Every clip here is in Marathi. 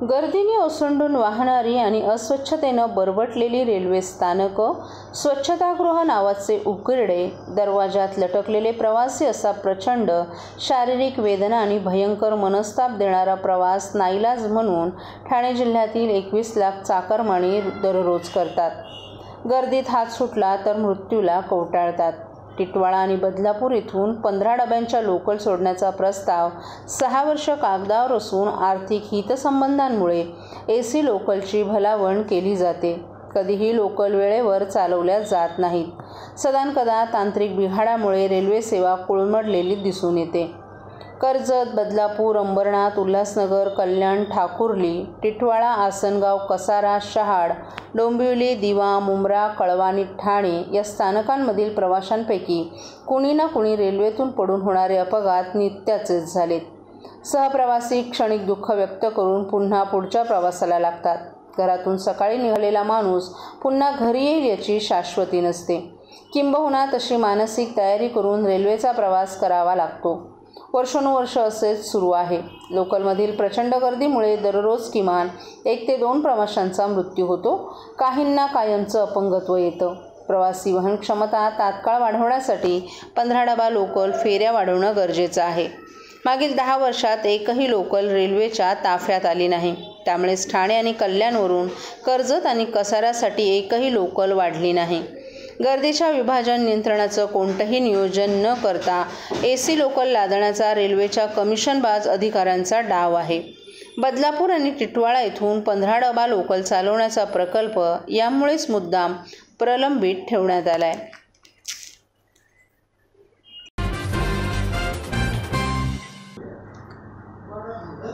गर्दीने ओसंडून वाहणारी आणि अस्वच्छतेनं बरबटलेली रेल्वे स्थानकं, स्वच्छतागृह नावाचे उकिरडे, दरवाजात लटकलेले प्रवासी असा प्रचंड शारीरिक वेदना आणि भयंकर मनस्ताप देणारा प्रवास नाईलाज म्हणून ठाणे जिल्ह्यातील 21 लाख चाकरमानी दररोज करतात. गर्दीत हात सुटला तर मृत्यूला कवटाळतात. टिटवाळा आणि बदलापूर इथून 15 डब्यांच्या लोकल सोडण्याचा प्रस्ताव 6 वर्ष कागदावर असून आर्थिक हितसंबंधांमुळे AC लोकलची भलावण केली जाते. कधीही लोकल वेळेवर चालवल्या जात नाहीत. सदानकदा तांत्रिक बिघाडामुळे रेल्वे सेवा कोलमडलेली दिसून येते. कर्जत, बदलापूर, अंबरनाथ, उल्हासनगर, कल्याण, ठाकुर्ली, टिटवाळा, आसनगाव, कसारा, शहाड, डोंबिवली, दिवा, मुंब्रा, कळवानी, ठाणे या स्थानकांमधील प्रवाशांपैकी कुणी ना कुणी रेल्वेतून पडून होणारे अपघात नित्याचेच झालेत. सहप्रवासी क्षणिक दुःख व्यक्त करून पुन्हा पुढच्या प्रवासाला लागतात. घरातून सकाळी निघालेला माणूस पुन्हा घरी येईल याची शाश्वती नसते. किंबहुना तशी मानसिक तयारी करून रेल्वेचा प्रवास करावा लागतो. वर्षानुवर्ष असेच सुरू आहे. लोकलमधील प्रचंड गर्दीमुळे दररोज किमान 1 ते 2 प्रवाशांचा मृत्यू होतो. काहींना कायमचं अपंगत्व येतं. प्रवासी वहन क्षमता तात्काळ वाढवण्यासाठी 15 डबा लोकल फेऱ्या वाढवणं गरजेचं आहे. मागील 10 वर्षात एकही लोकल रेल्वेच्या ताफ्यात आली नाही. त्यामुळेच ठाणे आणि कल्याणवरून कर्जत आणि कसाऱ्यासाठी एकही लोकल वाढली नाही. गर्दीच्या विभाजन नियंत्रणाचं कोणतंही नियोजन न करता AC लोकल लादण्याचा रेल्वेच्या कमिशनबाज अधिकाऱ्यांचा डाव आहे. बदलापूर आणि टिटवाळा इथून 15 डबा लोकल चालवण्याचा प्रकल्प यामुळेच मुद्दाम प्रलंबित ठेवण्यात आलाय.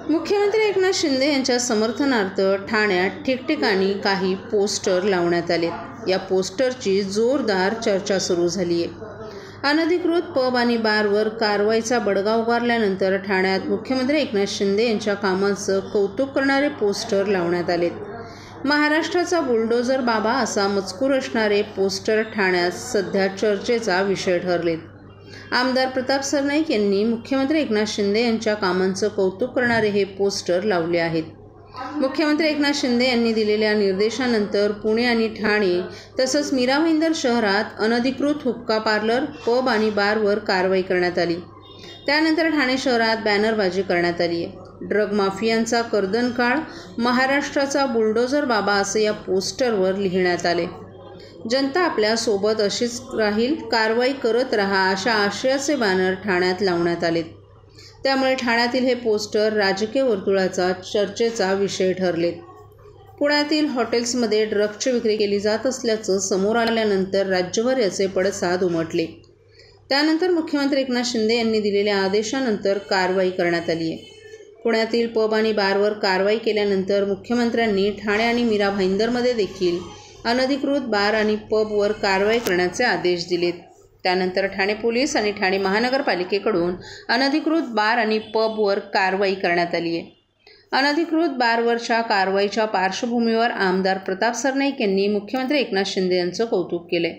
मुख्यमंत्री एकनाथ शिंदे यांच्या समर्थनार्थ ठाण्यात ठिकठिकाणी काही पोस्टर लावण्यात आले. या पोस्टरची जोरदार चर्चा सुरू झाली आहे. अनधिकृत पब आणि बारवर कारवाईचा बडगा उगारल्यानंतर ठाण्यात मुख्यमंत्री एकनाथ शिंदे यांच्या कामाचं कौतुक करणारे पोस्टर लावण्यात आलेत. महाराष्ट्राचा बुलडोझर बाबा असा मजकूर असणारे पोस्टर ठाण्यात सध्या चर्चेचा विषय ठरलेत. आमदार प्रताप सरनाईक यांनी मुख्यमंत्री एकनाथ शिंदे यांच्या कामांचं कौतुक करणारे हे पोस्टर लावले आहेत. मुख्यमंत्री एकनाथ शिंदे यांनी दिलेल्या निर्देशानंतर पुणे आणि ठाणे तसंच मीरा भाईंदर शहरात अनधिकृत हुक्का पार्लर, पब आणि बारवर कारवाई करण्यात आली. त्यानंतर ठाणे शहरात बॅनरबाजी करण्यात आली आहे. ड्रग माफियांचा कर्दनकाळ, महाराष्ट्राचा बुलडोझर बाबा असे या पोस्टरवर लिहिण्यात आले. जनता आपल्या सोबत अशीच राहील, कारवाई करत राहा अशा आशयाचे बॅनर ठाण्यात लावण्यात आलेत. त्यामुळे ठाण्यातील हे पोस्टर राजकीय वर्तुळाचा चर्चेचा विषय ठरलेत. पुण्यातील हॉटेल्समध्ये ड्रग्जची विक्री केली जात असल्याचं समोर आल्यानंतर राज्यभर याचे पडसाद उमटले. त्यानंतर मुख्यमंत्री एकनाथ शिंदे यांनी दिलेल्या आदेशानंतर कारवाई करण्यात आली आहे. पुण्यातील पब आणि बारवर कारवाई केल्यानंतर मुख्यमंत्र्यांनी ठाणे आणि मीरा भाईंदरमध्ये देखील अनधिकृत बार आणि पबवर कारवाई करण्याचे आदेश दिलेत. त्यानंतर ठाणे पोलीस आणि ठाणे महानगरपालिकेकडून अनधिकृत बार आणि पबवर कारवाई करण्यात आली आहे. अनधिकृत बारवरच्या कारवाईच्या पार्श्वभूमीवर आमदार प्रताप सरनाईक यांनी मुख्यमंत्री एकनाथ शिंदे यांचं कौतुक केले.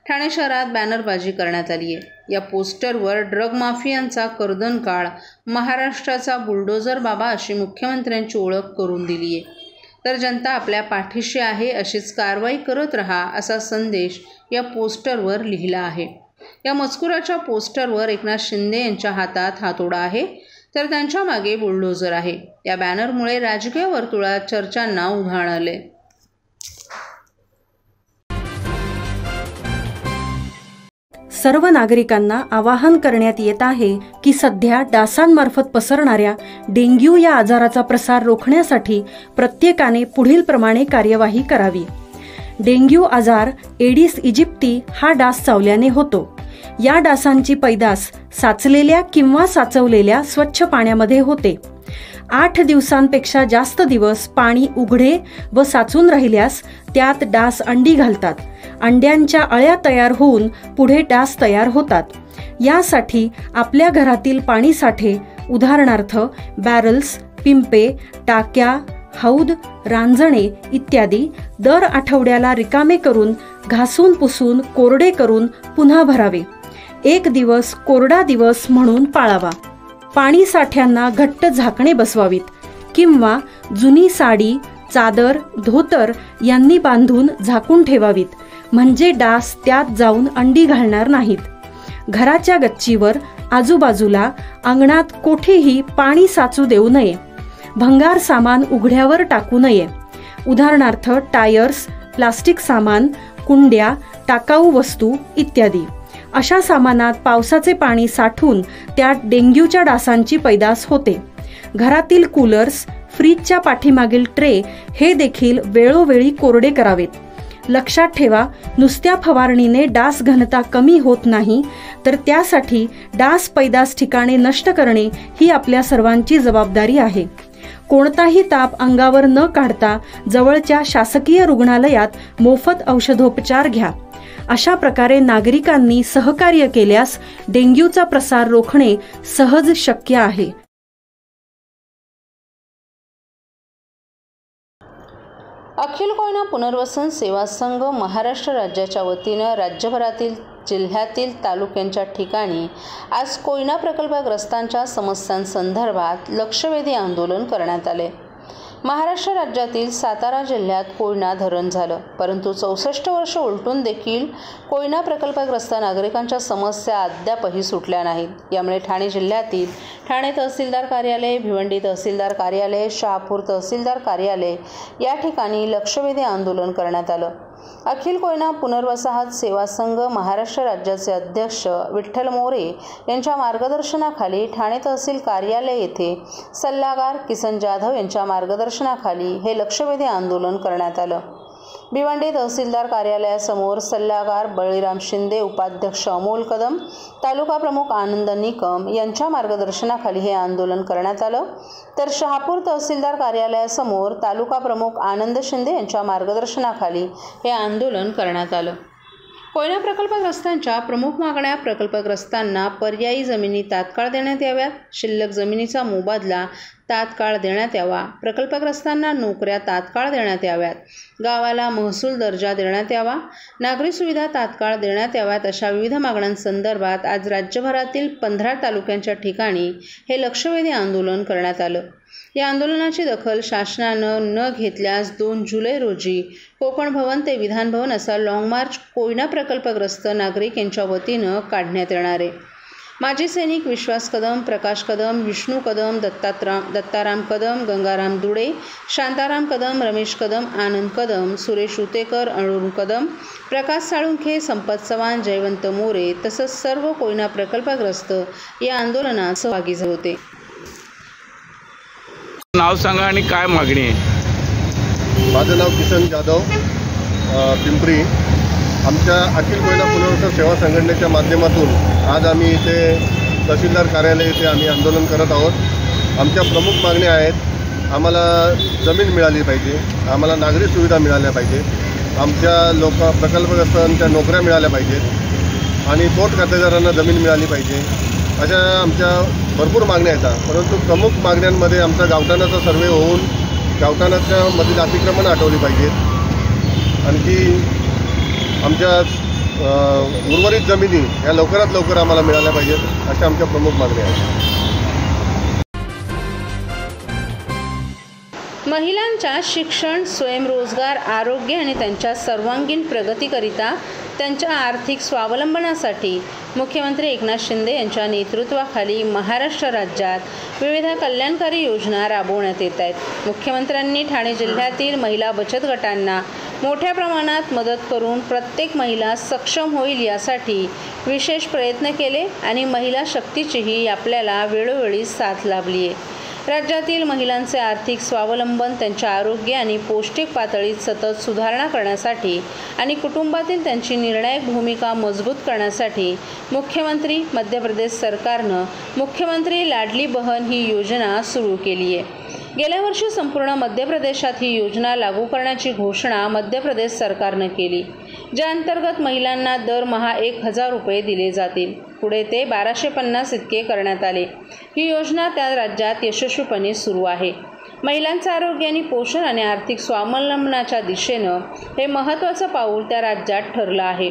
ठाणे शहरात बॅनरबाजी करण्यात आली आहे. या पोस्टरवर ड्रग माफियांचा कर्दनकाळ, महाराष्ट्राचा बुलडोझर बाबा अशी मुख्यमंत्र्यांची ओळख करून दिली आहे. तर जनता आपल्या पाठीशी आहे, अशीच कारवाई करत राहा असा संदेश या पोस्टरवर लिहिला आहे. या मजकुराच्या पोस्टरवर एकनाथ शिंदे यांच्या हातात हातोडा आहे, तर त्यांच्या मागे बुलडोझर आहे. या बॅनरमुळे राजकीय वर्तुळात चर्चांना उधाण आले. सर्व नागरिकांना आवाहन करण्यात येत आहे की सध्या डासांमार्फत पसरणाऱ्या डेंग्यू या आजाराचा प्रसार रोखण्यासाठी प्रत्येकाने पुढील प्रमाणे कार्यवाही करावी. डेंग्यू आजार एडिस इजिप्ती हा डास चावल्याने होतो. या डासांची पैदास साचलेल्या किंवा साचवलेल्या स्वच्छ पाण्यामध्ये होते. 8 दिवसांपेक्षा जास्त दिवस पाणी उघडे व साचून राहिल्यास त्यात डास अंडी घालतात. अंड्यांच्या अळ्या तयार होऊन पुढे डास तयार होतात. यासाठी आपल्या घरातील पाणी साठे, उदाहरणार्थ बॅरल्स, पिंपे, टाक्या, हौद, रांजणे इत्यादी दर आठवड्याला रिकामे करून घासून पुसून कोरडे करून पुन्हा भरावे. 1 दिवस कोरडा दिवस म्हणून पाळावा. पाणी साठ्यांना घट्ट झाकणे बसवावीत. किंवा जुनी साडी, चादर, धोतर यांनी बांधून झाकून ठेवावीत, म्हणजे डास त्यात जाऊन अंडी घालणार नाहीत. घराच्या गच्चीवर, आजूबाजूला, अंगणात कोठेही पाणी साचू देऊ नये. भंगार सामान उघड्यावर टाकू नये. उदाहरणार्थ टायर्स, प्लास्टिक सामान, कुंड्या, टाकाऊ वस्तू इत्यादी. अशा सामानात पावसाचे पाणी साठून त्यात डेंग्यूच्या डासांची पैदास होते. घरातील कूलर्स, फ्रीजच्या पाठीमागील ट्रे हे देखील वेळोवेळी कोरडे करावेत. लक्षात ठेवा, नुसत्या फवारणीने डास घनता कमी होत नाही, तर त्यासाठी डास पैदास ठिकाणे नष्ट करणे ही आपल्या सर्वांची जबाबदारी आहे. कोणताही ताप अंगावर न काढता जवळच्या शासकीय रुग्णालयात मोफत औषधोपचार घ्या. अशा प्रकारे नागरिकांनी सहकार्य केल्यास डेंग्यूचा प्रसार रोखणे सहज शक्य आहे. अखिल कोयना पुनर्वसन सेवा संघ महाराष्ट्र राज्याच्या वतीनं राज्यभरातील जिल्ह्यातील तालुक्यांच्या ठिकाणी आज कोयना प्रकल्पग्रस्तांच्या समस्यांसंदर्भात लक्षवेधी आंदोलन करण्यात आले. महाराष्ट्र राज्यातील सातारा जिल्ह्यात कोयना धरण झालं, परंतु 64 वर्ष उलटून देखील कोयना प्रकल्पग्रस्त नागरिकांच्या समस्या अद्यापही सुटल्या नाहीत. यामुळे ठाणे जिल्ह्यातील ठाणे तहसीलदार कार्यालय, भिवंडी तहसीलदार कार्यालय, शहापूर तहसीलदार कार्यालय या ठिकाणी लक्षवेधी आंदोलन करण्यात आलं. अखिल कोयना पुनर्वसाहत सेवा संघ महाराष्ट्र राज्याचे अध्यक्ष विठ्ठल मोरे यांच्या मार्गदर्शनाखाली ठाणे तहसील कार्यालय येथे सल्लागार किसन जाधव यांच्या मार्गदर्शनाखाली हे लक्षवेधी आंदोलन करण्यात आलं. भिवंडी तहसीलदार कार्यालयासमोर सल्लागार बळीराम शिंदे, उपाध्यक्ष अमोल कदम, तालुका प्रमुख आनंद निकम यांच्या मार्गदर्शनाखाली हे आंदोलन करण्यात आलं. तर शहापूर तहसीलदार कार्यालयासमोर तालुका प्रमुख आनंद शिंदे यांच्या मार्गदर्शनाखाली हे आंदोलन करण्यात आलं. कोयना प्रकल्पग्रस्तांच्या प्रमुख मागण्या: प्रकल्पग्रस्तांना पर्यायी जमिनी तात्काळ देण्यात याव्यात, शिल्लक जमिनीचा मोबदला तात्काळ देण्यात यावा, प्रकल्पग्रस्तांना नोकऱ्या तात्काळ देण्यात याव्यात, गावाला महसूल दर्जा देण्यात यावा, नागरी सुविधा तात्काळ देण्यात याव्यात अशा विविध मागण्यांसंदर्भात आज राज्यभरातील 15 तालुक्यांच्या ठिकाणी हे लक्षवेधी आंदोलन करण्यात आलं. या आंदोलनाची दखल शासनानं न घेतल्यास 2 जुलै रोजी कोकण भवन ते विधान भवन असा लाँग मार्च कोयना प्रकल्पग्रस्त नागरिक यांच्या वतीनं काढण्यात येणार आहे. माजी सैनिक विश्वास कदम, प्रकाश कदम, विष्णू कदम, दत्ताराम कदम, गंगाराम दुडे, शांताराम कदम, रमेश कदम, आनंद कदम, सुरेश उतेकर, अरुण कदम, प्रकाश साळुंखे, संपत चव्हाण, जयवंत मोरे तसंच सर्व कोयना प्रकल्पग्रस्त या आंदोलनात सहभागी होते. नाव सांगा आणि काय मागणी आहे? माझं नाव किसन जाधव, पिंपरी. आमच्या अखिल कोयना पुनर्वसन सेवा संघटनेच्या माध्यमातून आज आम्ही इथे तहसीलदार कार्यालय येथे आम्ही आंदोलन करत आहोत. आमच्या प्रमुख मागण्या आहेत: आम्हाला जमीन मिळाली पाहिजे, आम्हाला नागरी सुविधा मिळाल्या पाहिजे, आमच्या प्रकल्पग्रस्तांच्या नोकऱ्या मिळाल्या पाहिजेत आणि पोट खातेदारांना जमीन मिळाली पाहिजे. अशा आमच्या भरपूर मागण्या आहेत. परंतु प्रमुख मागण्यांमध्ये आमचा गावठाणाचा सर्वे होऊन गावठाणाच्या मधील अतिक्रमण हटवली पाहिजेत. आणखी आमच्या उर्वरित जमिनी या लवकरात लवकर आम्हाला मिळाल्या पाहिजेत अशा आमच्या प्रमुख मागण्या आहेत. महिलांच्या शिक्षण, स्वयंरोजगार, आरोग्य आणि त्यांच्या सर्वांगीण प्रगतीकरिता त्यांच्या आर्थिक स्वावलंबनासाठी मुख्यमंत्री एकनाथ शिंदे यांच्या नेतृत्वाखाली महाराष्ट्र राज्यात विविध कल्याणकारी योजना राबवण्यात येत आहेत. मुख्यमंत्र्यांनी ठाणे जिल्ह्यातील महिला बचत गटांना मोठ्या प्रमाणात मदत करून प्रत्येक महिला सक्षम होईल यासाठी विशेष प्रयत्न केले आणि महिला शक्तीचीही आपल्याला वेळोवेळी साथ लाभली आहे. राज्यातील महिलांचे आर्थिक स्वावलंबन, त्यांच्या आरोग्य आणि पौष्टिक पातळीत सतत सुधारणा करण्यासाठी आणि कुटुंबातील त्यांची निर्णायक भूमिका मजबूत करण्यासाठी मुख्यमंत्री मध्य प्रदेश सरकारनं मुख्यमंत्री लाडली बहन ही योजना सुरू केली आहे. गेल्या वर्षी संपूर्ण मध्य प्रदेशात ही योजना लागू करण्याची घोषणा मध्य प्रदेश सरकारनं केली, ज्या अंतर्गत महिलांना दरमहा 1,000 रुपये दिले जातील. पुढे ते 1250 इतके करण्यात आले. ही योजना त्या राज्यात यशस्वीपणे सुरू आहे. महिलांचं आरोग्य आणि पोषण आणि आर्थिक स्वावलंबनाच्या दिशेनं हे महत्त्वाचं पाऊल त्या राज्यात ठरलं आहे.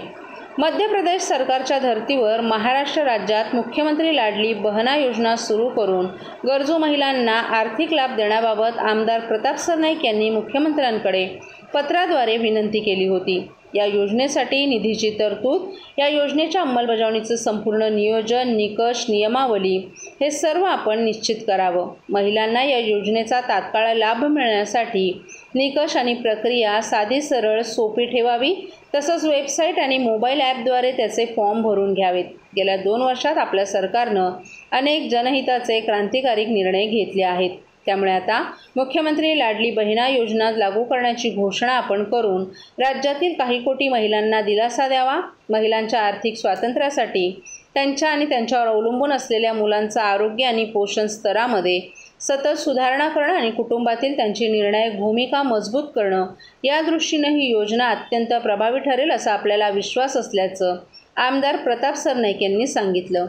मध्य प्रदेश सरकारच्या धर्तीवर महाराष्ट्र राज्यात मुख्यमंत्री लाडली बहना योजना सुरू करून गरजू महिलांना आर्थिक लाभ देण्याबाबत आमदार प्रताप सरनाईक यांनी मुख्यमंत्र्यांकडे पत्राद्वारे विनंती केली होती. या योजनेसाठी निधीची तरतूद, या योजनेच्या अंमलबजावणीचं संपूर्ण नियोजन, निकष, नियमावली हे सर्व आपण निश्चित करावं. महिलांना या योजनेचा तात्काळ लाभ मिळण्यासाठी निकष आणि प्रक्रिया साधी, सरळ, सोपी ठेवावी. तसंच वेबसाईट आणि मोबाईल ॲपद्वारे त्याचे फॉर्म भरून घ्यावेत. गेल्या 2 वर्षात आपल्या सरकारनं अनेक जनहिताचे क्रांतिकारी निर्णय घेतले आहेत. त्यामुळे आता मुख्यमंत्री लाडली बहिणा योजना लागू करण्याची घोषणा आपण करून राज्यातील काही कोटी महिलांना दिलासा द्यावा. महिलांच्या आर्थिक स्वातंत्र्यासाठी त्यांच्या आणि त्यांच्यावर अवलंबून असलेल्या मुलांचं आरोग्य आणि पोषण स्तरामध्ये सतत सुधारणा करणं आणि कुटुंबातील त्यांची निर्णायक भूमिका मजबूत करणं या दृष्टीनं ही योजना अत्यंत प्रभावी ठरेल असा आपल्याला विश्वास असल्याचं आमदार प्रताप सरनाईक यांनी सांगितलं.